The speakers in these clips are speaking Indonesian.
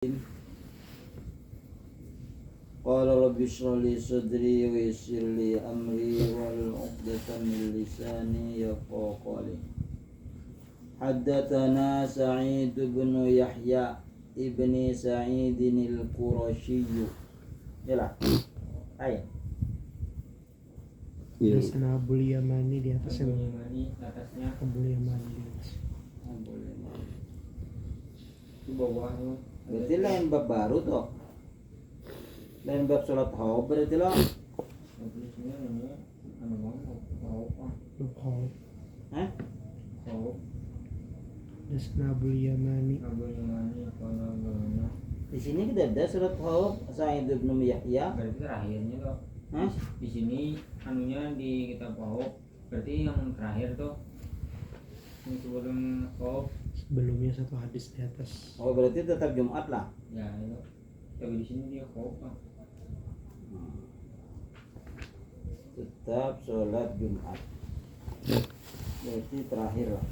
Qala rabbi shrah li sadri wa yassir li amri wahlul 'uqdatam min lisani yafqahu qawli. Haddatsana Sa'id bin Yahya ibni Sa'id al-Qurashi. Yalah. Ayo. Tulisan Abul Yamani di atasnya. Abul Yamani atasnya. Abul Yamani di atas. Itu bawahnya. Berarti lain bab baru toh. Lain bab salat haub berarti lah. Tulisannya namanya apa? Lubhaul. Hah? Haub. Tulisan Abul Yamani. Abul Yamani kalau mana? Di sini kita ada salat haub Sa'id bin Yahya. Berarti terakhirnya toh. Hah? Di sini anunya di kitab Haub. Berarti yang terakhir tuh. Yang sebelum Haub. Sebelumnya satu hadis di atas. Oh berarti tetap Jumat lah. Ya itu. Tapi di sini dia Haub. Tetap sholat Jumat. Berarti terakhir lah.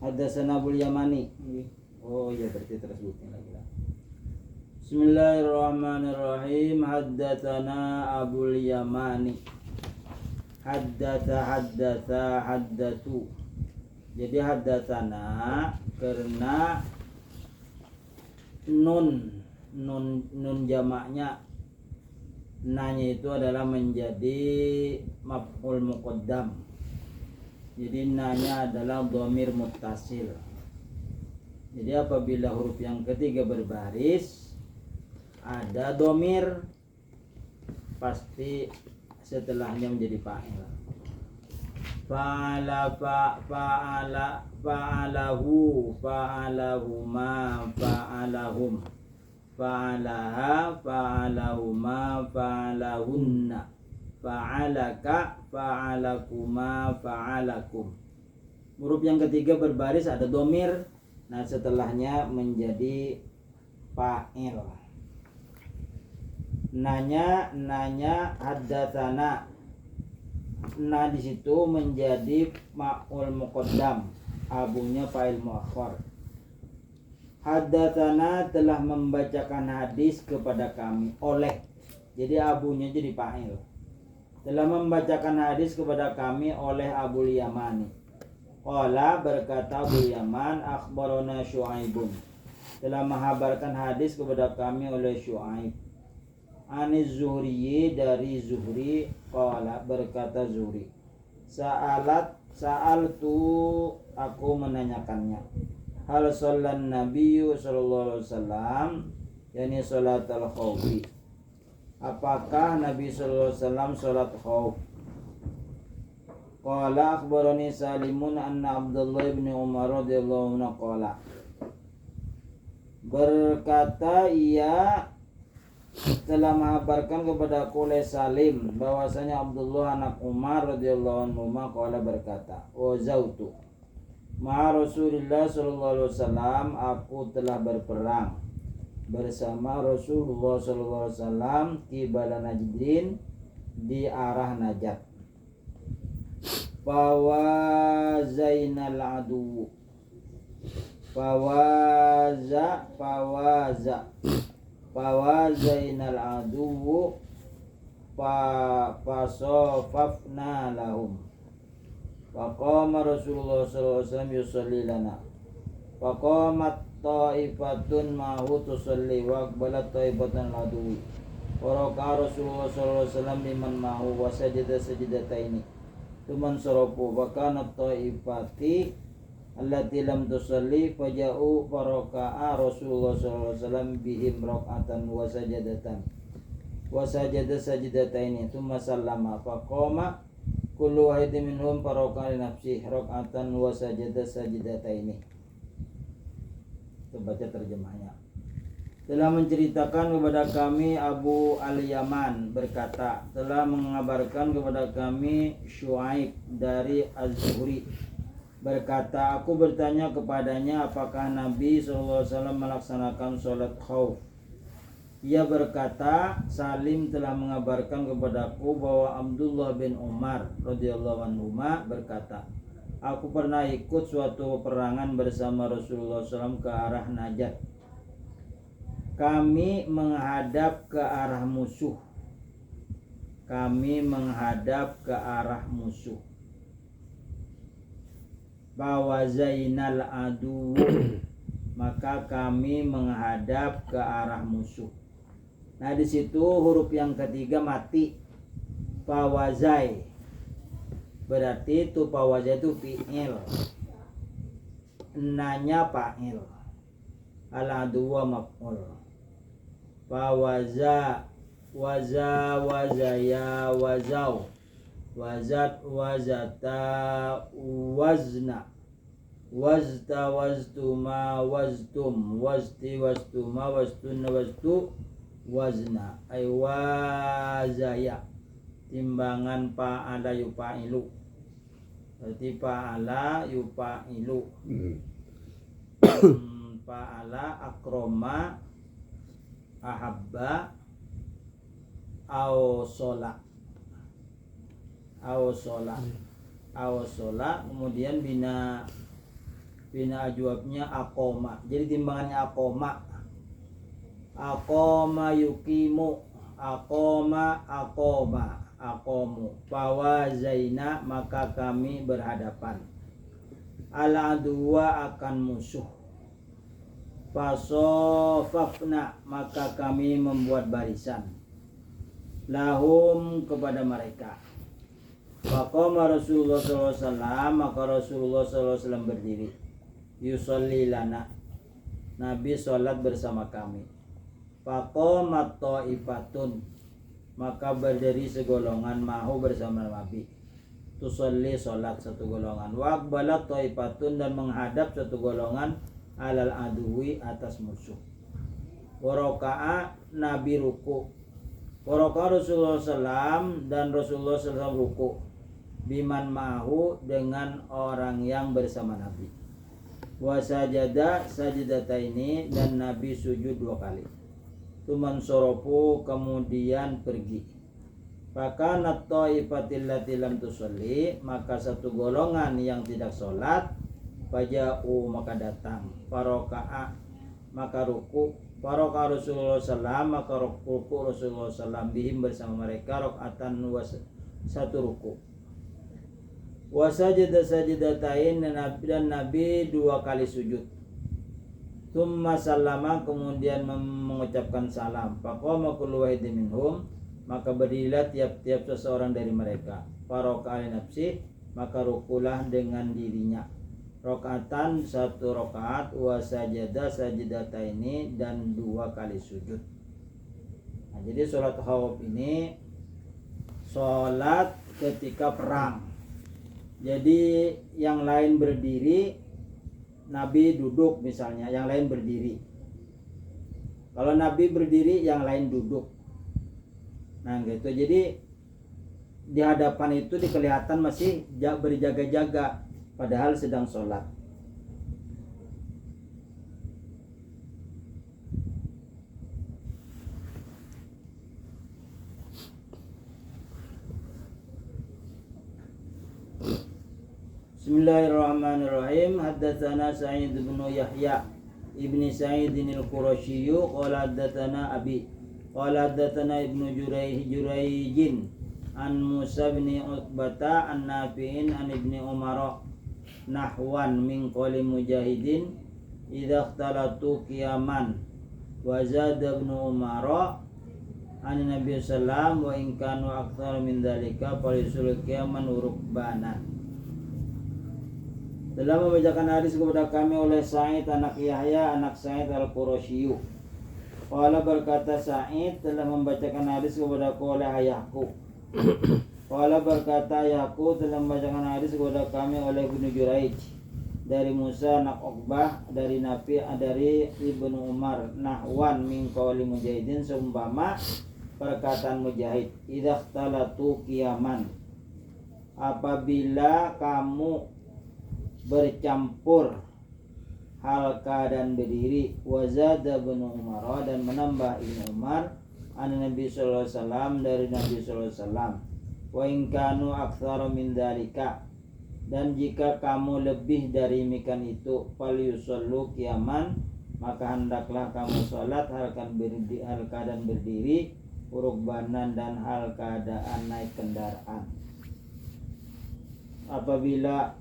Haddatsana Abul Yamani. Oh iya berarti terus bukan lagi lah. Bismillahirrahmanirrahim. Haddatsana Abul Yamani. Haddatu. Jadi haddatsana karena nun jamaknya nanya itu adalah menjadi maf'ul muqaddam. Jadi nanya adalah dhamir muttasil. Jadi apabila huruf yang ketiga berbaris ada dhamir pasti setelahnya menjadi fa'il. Fa'alahu, fa'alahuma, fa'alahum, fa'alaha, fa'alahuma, fa'alahunna, fa'alaka, fa'alakuma, fa'alakum. Huruf yang ketiga berbaris ada dhamir. Nah setelahnya menjadi fa'il. Nanya haddatsana. Nah di situ menjadi ma'ul muqaddam, abunya fa'il muakhar. Haddatsana telah membacakan hadis kepada kami oleh. Jadi abunya jadi fa'il. Telah membacakan hadis kepada kami oleh Abul Yamani. Qala berkata Abul Yaman, akhbarana Syu'aibun. Telah menghabarkan hadis kepada kami oleh Syu'aib. Aniz Zuhri dari Zuhri. Qala berkata Zuhri. Sa'altu aku menanyakannya. Hal shollan nabiyyu sallallahu alaihi wasallam, yakni salat al-khawfi. Apakah Nabi sallallahu alaihi wasallam salat khauf? Qala akhbarani Salimun anna Abdullah bin Umar radhiyallahu anhu qala. Berkata ia telah mengabarkan kepada oleh Salim bahwasanya Abdullah anak Umar radhiyallahu anhu qala berkata, "Wazautu ma Rasulillah sallallahu alaihi wasallam, aku telah berperang bersama Rasulullah sallallahu alaihi wasallam qibala Najdin, di arah Najd. Fawazainal adu, fawazainal adu, fasofafna lahum. Faqama Rasulullah sallallahu alaihi wasallam yusalli lana. Faqamat ta'ifatun ma'hu tusalli wa aqbalat ta'ifatan adu. Waraka Rasulullah sallallahu alaihi wasallam liman ma'hu wa sajada sajdataini. Tuman sarafu wa kanat ta'ifati allati lam tusalli faja'u faraka'a Rasulullah sallallahu alaihi wasallam bihim rak'atan wa sajadatan. Wa sajada sajdataini thumma sallama faqama kullu wahidin minhum faraka'a li nafsihi rak'atan wa sajada sajdataini. Kita baca terjemahnya. Telah menceritakan kepada kami Abu al-Yaman berkata, telah mengabarkan kepada kami Syu'aib dari Az-Zuhri berkata, aku bertanya kepadanya apakah Nabi SAW melaksanakan sholat khauf. Ia berkata, Salim telah mengabarkan kepadaku bahwa Abdullah bin Umar radhiyallahu anhu berkata, Aku pernah ikut suatu peperangan bersama Rasulullah SAW ke arah Najd. Kami menghadap ke arah musuh. Kami menghadap ke arah musuh. Bawazainal adu, maka kami menghadap ke arah musuh. Nah di situ huruf yang ketiga mati. Bawazai, berarti itu bawazai itu fi'il. Nanya fa'il. Al adu wa maf'ul. Bawaza, waza, wazaya, wazau, wazat, wazata, wazna, wazta, waztuma, waztum, wazti, waztuma, waztunna, waztu, wazna. Ay wazaya, timbangan fa'ala yufa'ilu. Berarti fa'ala yufa'ilu. Fa'ala akroma, ahabba, awsola, kemudian bina ajwabnya akoma. Jadi timbangannya akoma yukimu, akomu. Bawazaina, maka kami berhadapan. Ala dua akan musuh. Fasofafna, maka kami membuat barisan. Lahum, kepada mereka. Faqama Rasulullah SAW, maka Rasulullah SAW berdiri. Yusolli lana, Nabi sholat bersama kami. Faqamat ta'ifatun, maka berdiri segolongan mahu bersama Nabi. Tusolli, sholat satu golongan. Waqbalat ta'ifatun, dan menghadap satu golongan alal aduwi, atas musuh. Waroka'a, Nabi ruku. Waroka'a Rasulullah SAW, dan Rasulullah SAW ruku. Biman ma'hu, dengan orang yang bersama Nabi. Wasajada sajidataini, dan Nabi sujud 2 kali. Tuman sorofu, kemudian pergi. Fakanat ta'ifatil lati lam tusolli, maka satu golongan yang tidak sholat. Faja'u, maka datang. Faroka'a, maka ruku. Faroka Rasulullah SAW, maka ruku Rasulullah SAW bihim, bersama mereka. Rokatan, satu ruku. Wasajada sajidatain, dan Nabi 2 kali sujud. Tsumma sallama, kemudian mengucapkan salam. Faqama kullu wahidin minhum, maka berdirilah tiap-tiap seseorang dari mereka. Faroka ali nafsi, maka rukulah dengan dirinya. Rokatan, 1 rokaat. Wasajada sajidataini, dan 2 kali sujud. Nah, jadi sholat khawf ini sholat ketika perang. Jadi yang lain berdiri, Nabi duduk misalnya, yang lain berdiri. Kalau Nabi berdiri, yang lain duduk. Nah gitu. Jadi di hadapan itu kelihatan masih berjaga-jaga, padahal sedang sholat. Bismillahirrahmanirrahim. Haddatsana Sa'id bin Yahya ibni Sa'id al-Qurasyi qala haddatsana Abi qala haddatsana Ibnu Jurayjin an Musa bin Uqbata an Nafi'in an Ibni Umar nahwan min qali mujahidin idza ikhtalatu qiyaman wa zada Ibnu Umar an Nabi sallallahu wa in kanu aktsar min dzalika falisul qiyaman rukbanan. Dalam membacakan hadis kepada kami oleh Sa'id anak Yahya anak Sa'id al-Qurasyi. Qala, berkata Sa'id, telah membacakan hadis kepadaku oleh ayahku. Qala, berkata ayahku, telah membacakan hadis kepada kami oleh Ibnu Jurayj dari Musa anak Uqbah dari Nafi dari Ibnu Umar nahwan min qauli mujahidin, seumpama perkataan Mujahid. Idza ikhtalatu qiyaman, apabila kamu bercampur halqa dan berdiri. Wazada bin Umar, dan menambah Ibnu Umar an Nabi sallallahu alaihi wasallam dari Nabi sallallahu alaihi wasallam. Wa in kanu aktsara min dzalika, Dan jika kamu lebih dari demikian itu, falyusallu qiyaman, maka hendaklah kamu sholat hal keadaan berdiri, rukbanan dan hal keadaan naik kendaraan. Apabila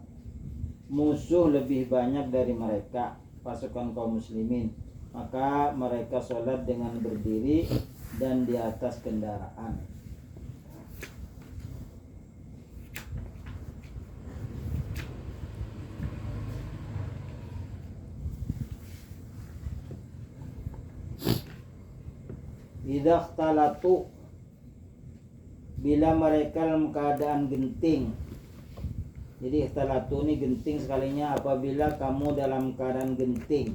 musuh lebih banyak dari mereka, pasukan kaum muslimin, maka mereka sholat dengan berdiri dan di atas kendaraan. Idza ikhtalatu, bila mereka dalam keadaan genting. Jadi ikhtalatu ini genting sekalinya apabila kamu dalam keadaan genting.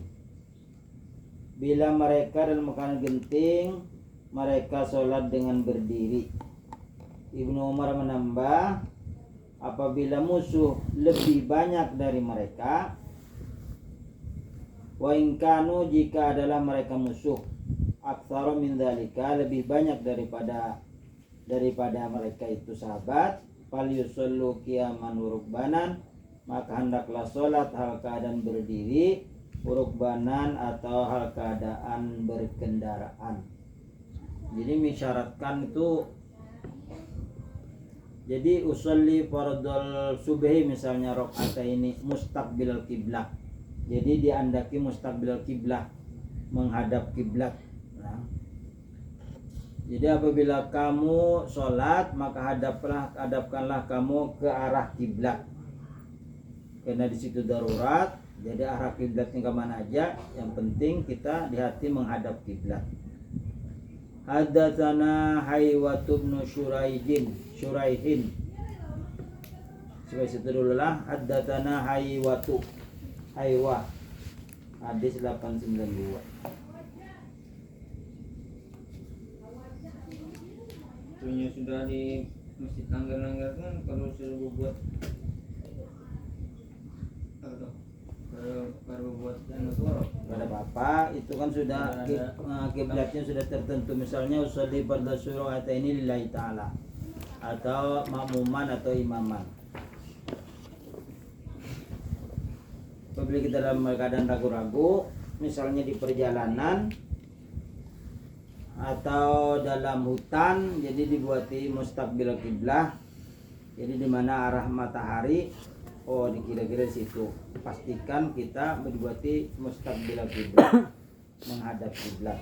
Bila mereka dalam keadaan genting, mereka sholat dengan berdiri. Ibnu Umar menambah, apabila musuh lebih banyak dari mereka, wa in kanu, jika adalah mereka musuh, aktsara min dzalika, lebih banyak daripada mereka itu sahabat, falyusallu qiyaman rukbanan, maka hendaklah sholat hal keadaan berdiri, rukbanan atau hal keadaan berkendaraan. Jadi mensyaratkan itu, jadi usolli fardhul subhi misalnya rakaat ini mustaqbilal kiblah, jadi diandaki mustaqbilal kiblah, menghadap kiblat. Nah, jadi apabila kamu sholat, maka hadapkanlah kamu ke arah kiblat, karena di situ darurat. Jadi arah kiblatnya kemana aja, yang penting kita di hati menghadap kiblat. Haddatsana Haywatu bin Shuraihin. Sampai situ dulu lah. Haddatsana Haywatu. Haywa. Hadis 892. Punya sudah di masjid langgar-langgar kan, kalau suruh buat apa tuh? Kalau buat negara Pada bapak itu kan sudah kiblatnya sudah tertentu, misalnya usolli fardhu syura'ata ini lillahi ta'ala, atau makmuman atau imaman. Apabila kita dalam keadaan ragu-ragu, misalnya di perjalanan atau dalam hutan, jadi dibuati mustaqbil kiblah, jadi di mana arah matahari, oh di kira-kira situ. Pastikan kita dibuati mustaqbil kiblah, menghadap kiblat.